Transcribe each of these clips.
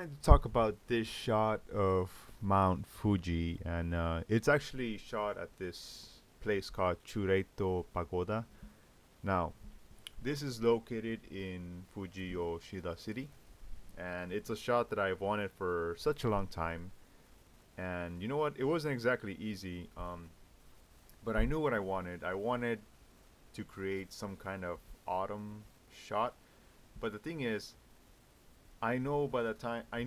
wanted to talk about this shot of Mount Fuji, and it's actually shot at this place called Chureito Pagoda. Now, this is located in Fuji Yoshida City, and it's a shot that I've wanted for such a long time. And you know what? It wasn't exactly easy, but I knew what I wanted. I wanted to create some kind of autumn shot, but the thing is, I knew by the time I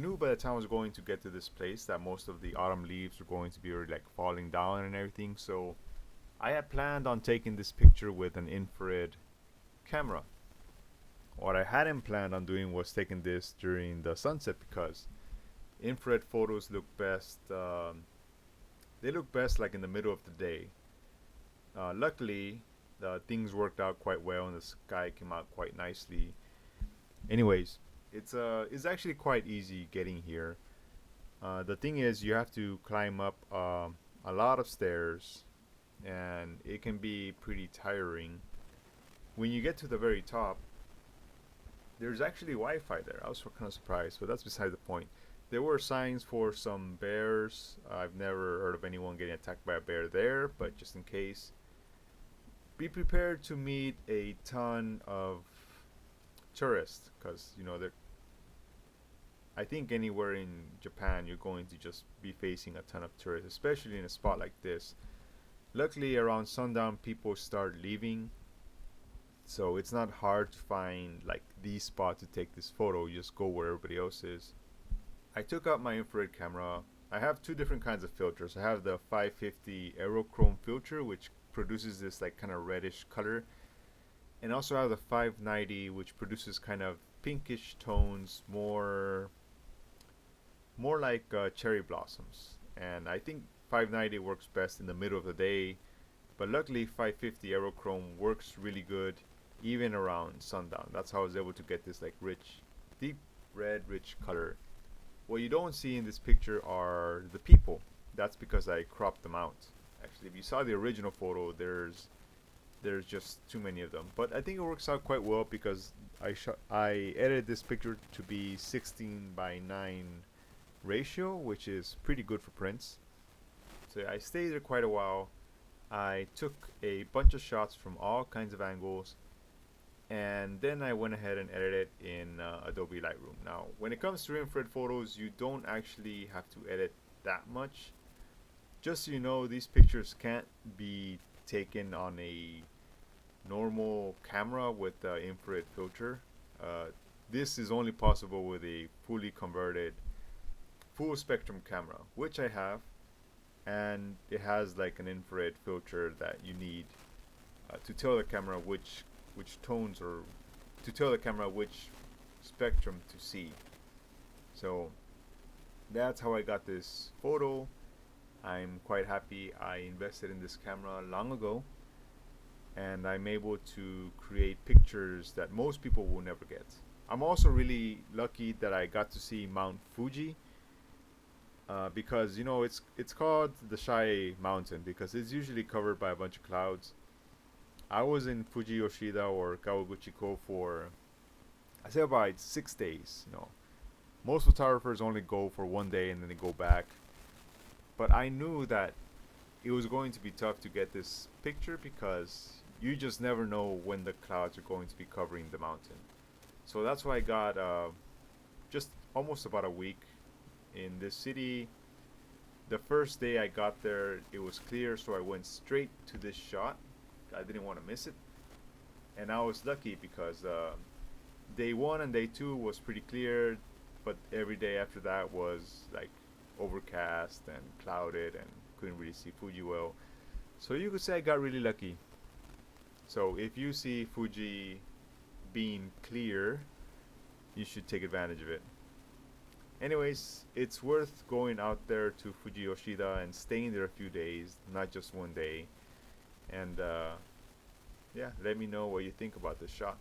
was going to get to this place that most of the autumn leaves were going to be already like falling down and everything. So I had planned on taking this picture with an infrared camera. What I hadn't planned on doing was taking this during the sunset because infrared photos look best. They look best like in the middle of the day. Luckily, things worked out quite well and the sky came out quite nicely. Anyways, it's actually quite easy getting here. The thing is, you have to climb up a lot of stairs, and it can be pretty tiring. When you get to the very top, there's actually Wi-Fi there. I was kind of surprised, but that's beside the point. There were signs for some bears. I've never heard of anyone getting attacked by a bear there, but just in case, be prepared to meet a ton of tourists because I think anywhere in Japan you're going to just be facing a ton of tourists, especially in a spot like this. Luckily, around sundown, people start leaving, so it's not hard to find like the spot to take this photo. You just go where everybody else is. I took out my infrared camera. I have two different kinds of filters. I have the 550 aerochrome filter, which produces this like kind of reddish color, and also I have the 590, which produces kind of pinkish tones, more like cherry blossoms. And I think 590 works best in the middle of the day, but luckily 550 aerochrome works really good even around sundown. That's how I was able to get this like rich, deep red, rich color. What you don't see in this picture are the people. That's because I cropped them out. Actually, if you saw the original photo, there's just too many of them. But I think it works out quite well because I edited this picture to be 16:9 ratio, which is pretty good for prints. So I stayed there quite a while. I took a bunch of shots from all kinds of angles, and then I went ahead and edited in Adobe Lightroom. Now, when it comes to infrared photos, you don't actually have to edit that much. Just so you know, these pictures can't be taken on a normal camera with the infrared filter. This is only possible with a fully converted full spectrum camera, which I have, and it has like an infrared filter that you need to tell the camera which tones, or to tell the camera which spectrum to see. So that's how I got this photo. I'm quite happy. I invested in this camera long ago, and I'm able to create pictures that most people will never get. I'm also really lucky that I got to see Mount Fuji, because it's called the Shy Mountain because it's usually covered by a bunch of clouds. I was in Fuji Yoshida or Kawaguchiko for, I say, about 6 days. Most photographers only go for one day and then they go back. But I knew that it was going to be tough to get this picture because you just never know when the clouds are going to be covering the mountain. So that's why I got just almost about a week in this city. The first day I got there, it was clear, so I went straight to this shot. I didn't want to miss it. And I was lucky because day one and day two was pretty clear, but every day after that was like overcast and clouded and couldn't really see Fuji well. So you could say I got really lucky. So if you see Fuji being clear, you should take advantage of it. Anyways, it's worth going out there to Fuji Yoshida and staying there a few days, not just one day. And yeah, let me know what you think about this shot.